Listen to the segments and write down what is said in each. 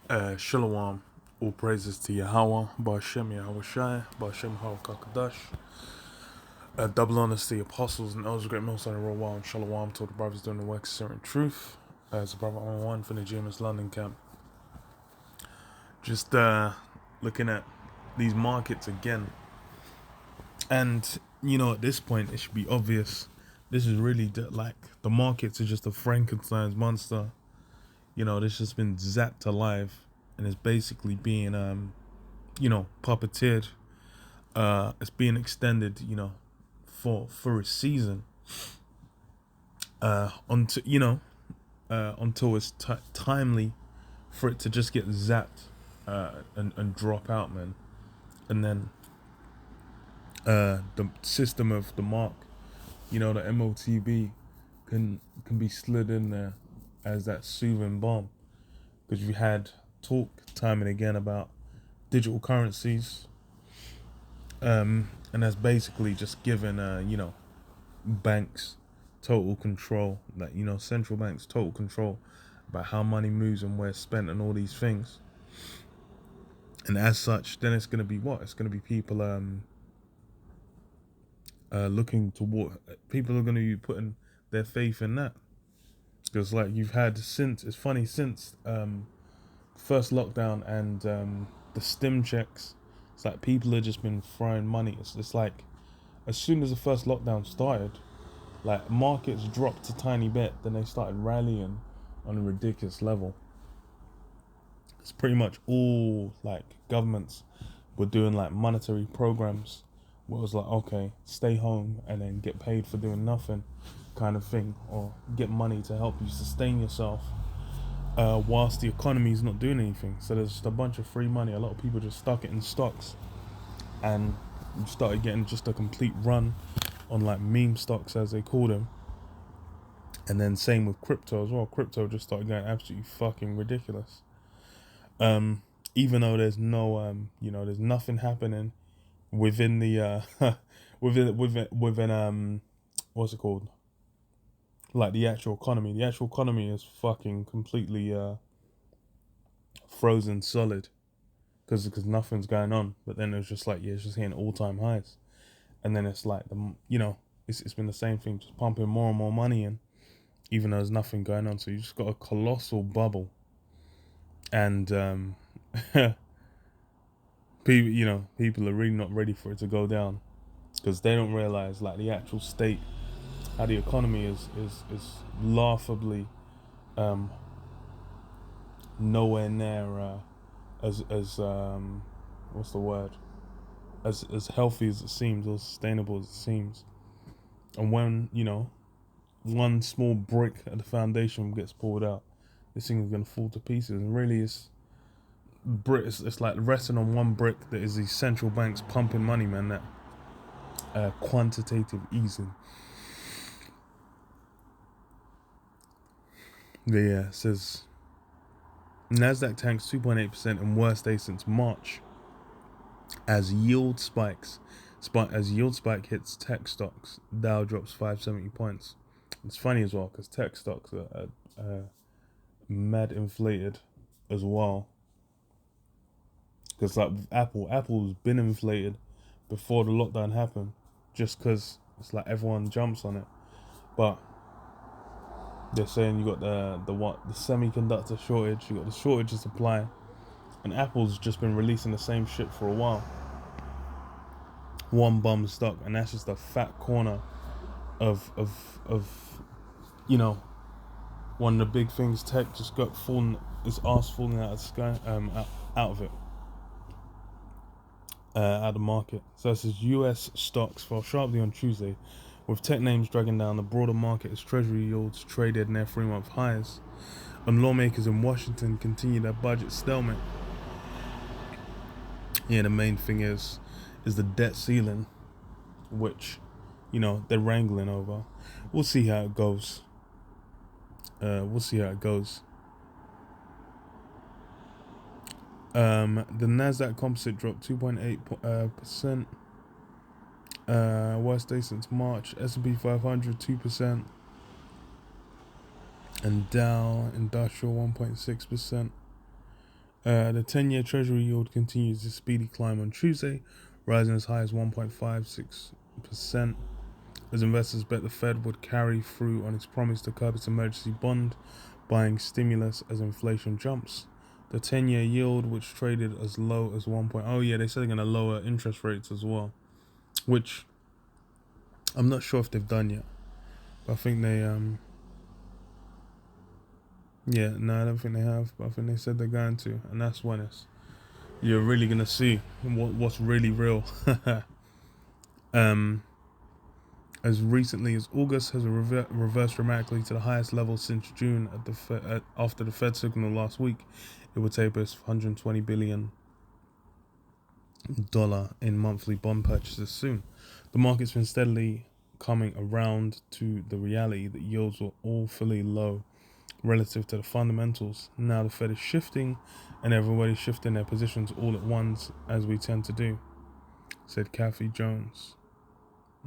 Shalom, all praises to Yahweh, Ba'ashem Yahweh Shai, Ba'ashem Kakadash. Double honors to the apostles and elders, great most on the roll while, and Shalom to all the brothers doing the work of certain truth. As a brother on one from the GMS London camp. Just looking at these markets again. And, at this point, it should be obvious. This is really like the markets are just a Frankenstein's monster. This has been zapped alive and is basically being puppeteered. It's being extended, for a season. Until it's timely for it to just get zapped and drop out, man. And then the system of the mark, the MOTB can be slid in there as that soothing bomb, because you had talk time and again about digital currencies, and that's basically just given banks total control, like central banks total control about how money moves and where it's spent and all these things. And as such, then it's going to be what? It's going to be people looking toward, people are going to be putting their faith in that. Because like you've had since first lockdown and the stim checks, it's like people have just been throwing money. It's like as soon as the first lockdown started, like markets dropped a tiny bit, then they started rallying on a ridiculous level. It's pretty much all like governments were doing like monetary programs where it was like, okay, stay home and then get paid for doing nothing kind of thing, or get money to help you sustain yourself whilst the economy is not doing anything. So there's just a bunch of free money. A lot of people just stuck it in stocks, and you started getting just a complete run on like meme stocks, as they call them. And then same with crypto as well. Crypto just started going absolutely fucking ridiculous. Even though there's no there's nothing happening within the within what's it called, like the actual economy. The actual economy is fucking completely frozen solid, because nothing's going on. But then it's just like, it's just hitting all-time highs. And then it's like it's been the same thing, just pumping more and more money in, even though there's nothing going on. So you just got a colossal bubble. And people are really not ready for it to go down, because they don't realize like the actual state, how the economy is laughably nowhere near as what's the word, as healthy as it seems, or sustainable as it seems. And when one small brick at the foundation gets pulled out, this thing is going to fall to pieces. And really it's like resting on one brick that is these central banks pumping money, man. That quantitative easing. Yeah, it says Nasdaq tanks 2.8% in worst day since March as yield spike hits tech stocks. Dow drops 570 points. It's funny as well, because tech stocks are mad inflated as well. Because like Apple's been inflated before the lockdown happened, just because it's like everyone jumps on it. But they're saying you got the semiconductor shortage, you got the shortage of supply, and Apple's just been releasing the same shit for a while. One bum stock, and that's just a fat corner of one of the big things. Tech just got its ass falling out of the sky, out of it. Out of the market. So it says US stocks fell sharply on Tuesday, with tech names dragging down the broader market as treasury yields traded near 3-month highs, and lawmakers in Washington continue their budget stalemate. Yeah, the main thing is the debt ceiling, which they're wrangling over. We'll see how it goes. The Nasdaq Composite dropped 2.8%. Worst day since March. S&P 500 2%, and Dow Industrial 1.6%. The 10-year Treasury yield continues its speedy climb on Tuesday, rising as high as 1.56%, as investors bet the Fed would carry through on its promise to curb its emergency bond buying stimulus as inflation jumps. The 10-year yield, which traded as low as 1. Oh yeah, they said they're going to lower interest rates as well, which I'm not sure if they've done yet. But I think they yeah, no, I don't think they have, but I think they said they're going to, and that's when you're really gonna see what's really real. As recently as August has reversed dramatically to the highest level since June after the Fed signal last week it would taper its $120 billion in monthly bond purchases soon. The market's been steadily coming around to the reality that yields were awfully low relative to the fundamentals. Now the Fed is shifting, and everybody's shifting their positions all at once, as we tend to do, said Kathy Jones.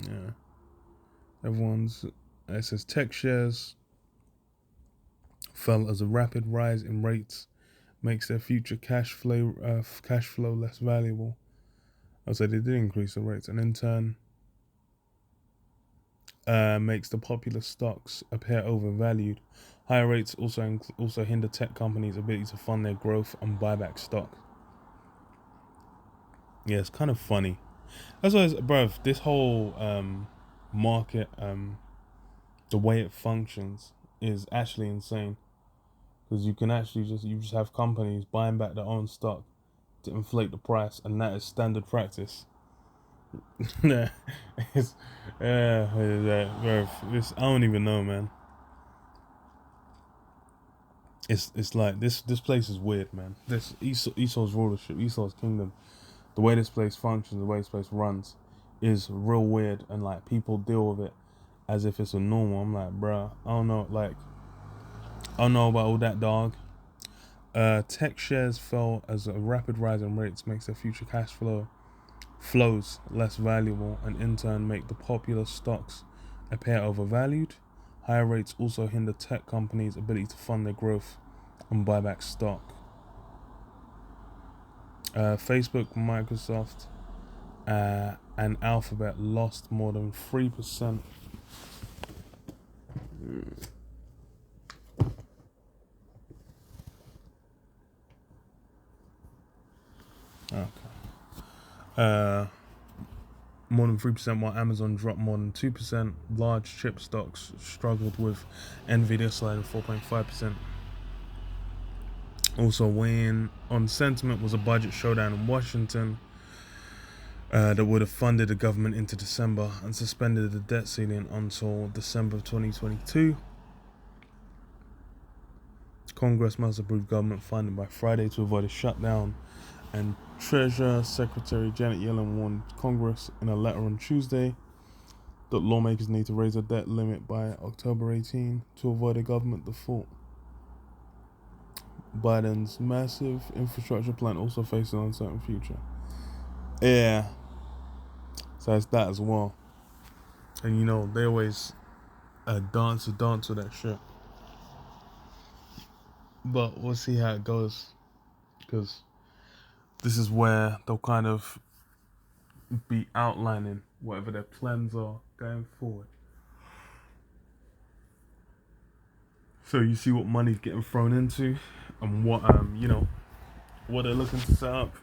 Yeah. It says tech shares fell as a rapid rise in rates makes their future cash flow less valuable. So they did increase the rates, and in turn makes the popular stocks appear overvalued. Higher rates also hinder tech companies' ability to fund their growth and buy back stock. Yeah, it's kind of funny. That's why, bruv, this whole market, the way it functions is actually insane. Because you can actually just have companies buying back their own stock to inflate the price, and that is standard practice. I don't even know, man. It's like this place is weird, man. This Esau's rulership, Esau's kingdom, the way this place functions, the way this place runs, is real weird, and like people deal with it as if it's a normal. I'm like, bruh, I don't know about all that, dog. Tech shares fell as a rapid rise in rates makes their future cash flows less valuable, and in turn make the popular stocks appear overvalued. Higher rates also hinder tech companies' ability to fund their growth and buy back stock. Facebook, Microsoft, and Alphabet lost more than 3%. Okay. More than 3%, while Amazon dropped more than 2%. Large chip stocks struggled, with Nvidia sliding 4.5%. Also weighing on sentiment was a budget showdown in Washington that would have funded the government into December and suspended the debt ceiling until December of 2022. Congress must approve government funding by Friday to avoid a shutdown, and Treasury Secretary Janet Yellen warned Congress in a letter on Tuesday that lawmakers need to raise the debt limit by October 18 to avoid a government default. Biden's massive infrastructure plan also faces an uncertain future. Yeah. So it's that as well. And you know, they always dance with that shit. But we'll see how it goes. Because this is where they'll kind of be outlining whatever their plans are going forward. So you see what money's getting thrown into, and what what they're looking to set up.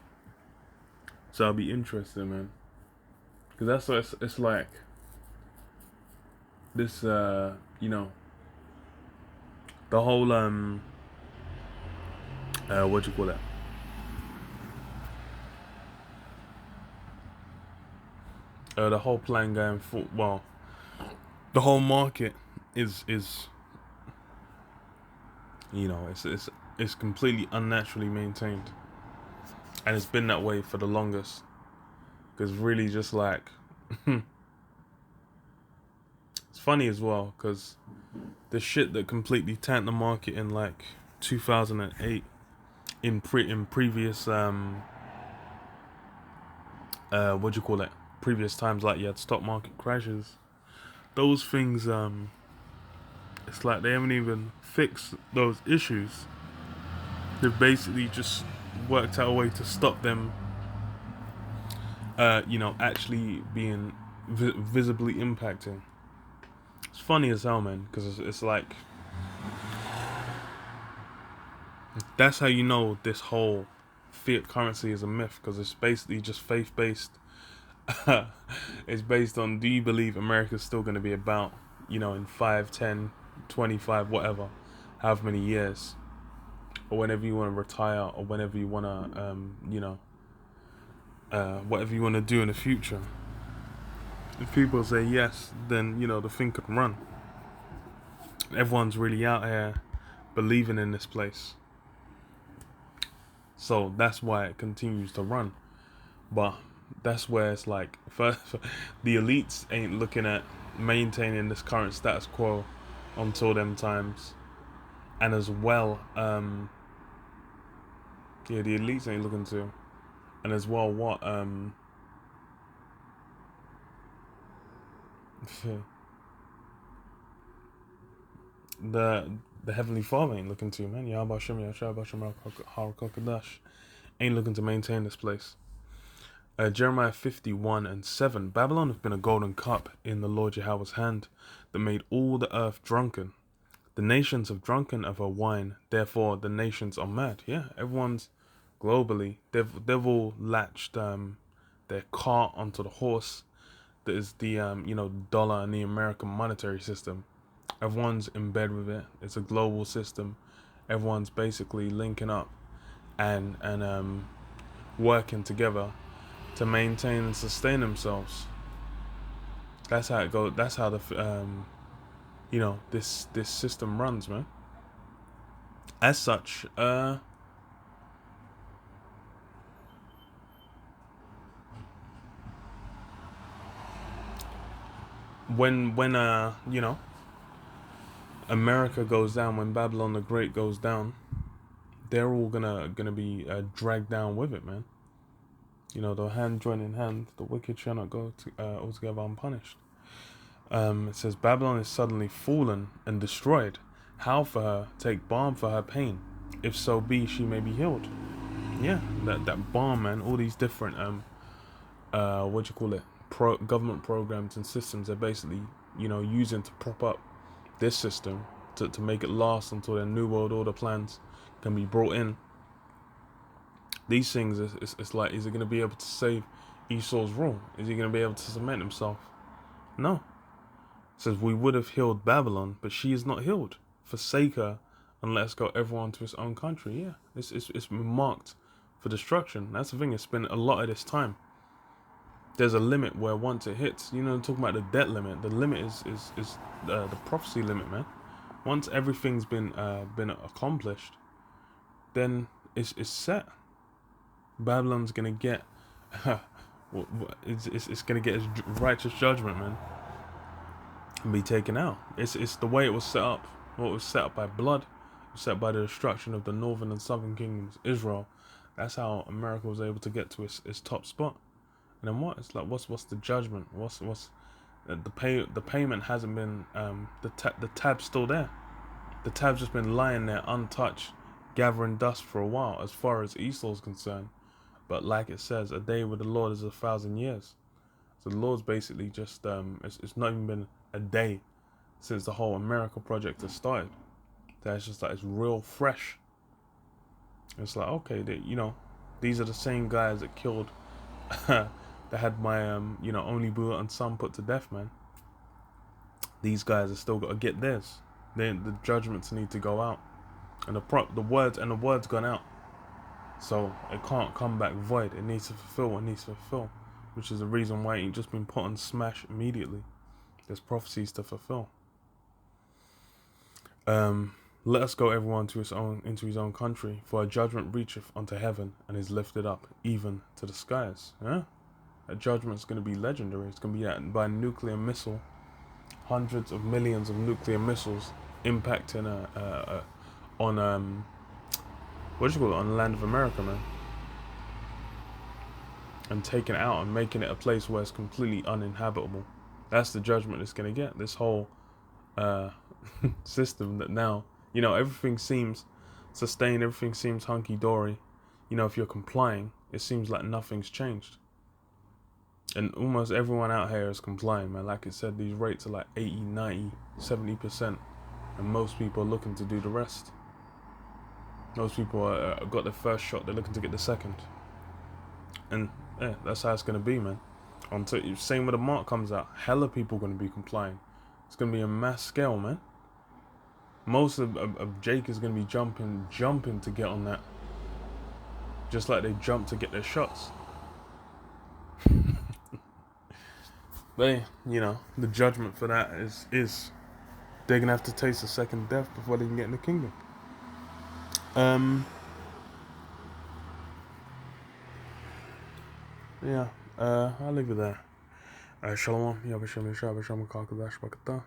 So I'll be interested, man. Because that's what it's like. This the whole what you call it? The whole plan going for, well, the whole market is it's completely unnaturally maintained, and it's been that way for the longest. Because really, just like it's funny as well, because the shit that completely tanked the market in like 2008 in previous previous times, like you had stock market crashes, those things it's like they haven't even fixed those issues. They've basically just worked out a way to stop them, actually being visibly impacting. It's funny as hell, man, because it's like that's how you know this whole fiat currency is a myth, because it's basically just faith based. It's based on, do you believe America's still going to be about, in 5, 10, 25, whatever, however many years, or whenever you want to retire, or whenever you want to, whatever you want to do in the future. If people say yes, then, the thing could run. Everyone's really out here believing in this place. So that's why it continues to run. But that's where it's like, first, the elites ain't looking at maintaining this current status quo until them times. And as well, the elites ain't looking to. And as well, what, the Heavenly Father ain't looking to, man. Yahweh Shem Yahshua Shem HaRaKodesh ain't looking to maintain this place. Jeremiah 51:7. Babylon have been a golden cup in the Lord Yahweh's hand that made all the earth drunken. The nations have drunken of her wine, therefore the nations are mad. Yeah, everyone's globally, they've all latched their cart onto the horse that is the dollar and the American monetary system. Everyone's in bed with it. It's a global system. Everyone's basically linking up and working together to maintain and sustain themselves. That's how it goes. That's how the this system runs, man. As such, when America goes down, when Babylon the Great goes down, they're all gonna be dragged down with it, man. The hand join in hand, the wicked shall not go altogether unpunished. It says, Babylon is suddenly fallen and destroyed. How for her? Take balm for her pain. If so be she may be healed. Yeah, that balm, man. All these different government programs and systems are basically using to prop up this system to make it last until their new world order plans can be brought in. These things, it's like, is he going to be able to save Esau's rule? Is he going to be able to cement himself? No. It says, we would have healed Babylon, but she is not healed. Forsake her and let us go everyone to his own country. Yeah, it's marked for destruction. That's the thing, it's been a lot of this time. There's a limit where once it hits, talking about the debt limit, the limit is the prophecy limit, man. Once everything's been accomplished, then it's set. Babylon's gonna get it's gonna get its righteous judgment, man, and be taken out. It's the way it was set up. What was set up by blood, was set by the destruction of the northern and southern kingdoms, Israel. That's how America was able to get to its top spot. And then what? It's like, what's the judgment? What's the payment hasn't been the tab's still there. The tab's just been lying there untouched, gathering dust for a while, as far as Esau's concerned. But like it says, a day with the Lord is 1,000 years. So the Lord's basically just it's not even been a day since the whole America project has started. That's just like, it's real fresh. It's like, okay, these are the same guys that killed that had my only brother and son put to death, man. These guys have still got to get theirs. The judgments need to go out, and the words gone out. So it can't come back void. It needs to fulfill what it needs to fulfill, which is the reason why it ain't just been put on smash immediately. There's prophecies to fulfill. Let us go everyone into his own country, for a judgment reacheth unto heaven and is lifted up even to the skies. Yeah? That judgment's going to be legendary. It's going to be by a nuclear missile. Hundreds of millions of nuclear missiles impacting on on the land of America, man, and taking it out and making it a place where it's completely uninhabitable. That's the judgment it's gonna get. This whole system that now everything seems sustained, everything seems hunky dory. you know, if you're complying, it seems like nothing's changed. And almost everyone out here is complying, man. Like I said, these rates are like 80, 90, 70%. And most people are looking to do the rest. Most people got their first shot, they're looking to get the second. And yeah, that's how it's going to be, man. Same when the mark comes out, hella people going to be complying. It's going to be a mass scale, man. Most of Jake is going to be jumping to get on that. Just like they jump to get their shots. But you know, the judgment for that is they're gonna have to taste a second death before they can get in the kingdom. Yeah, I'll leave it there. Shalom, Yabashim Yashab Sham Kakadash Bakata.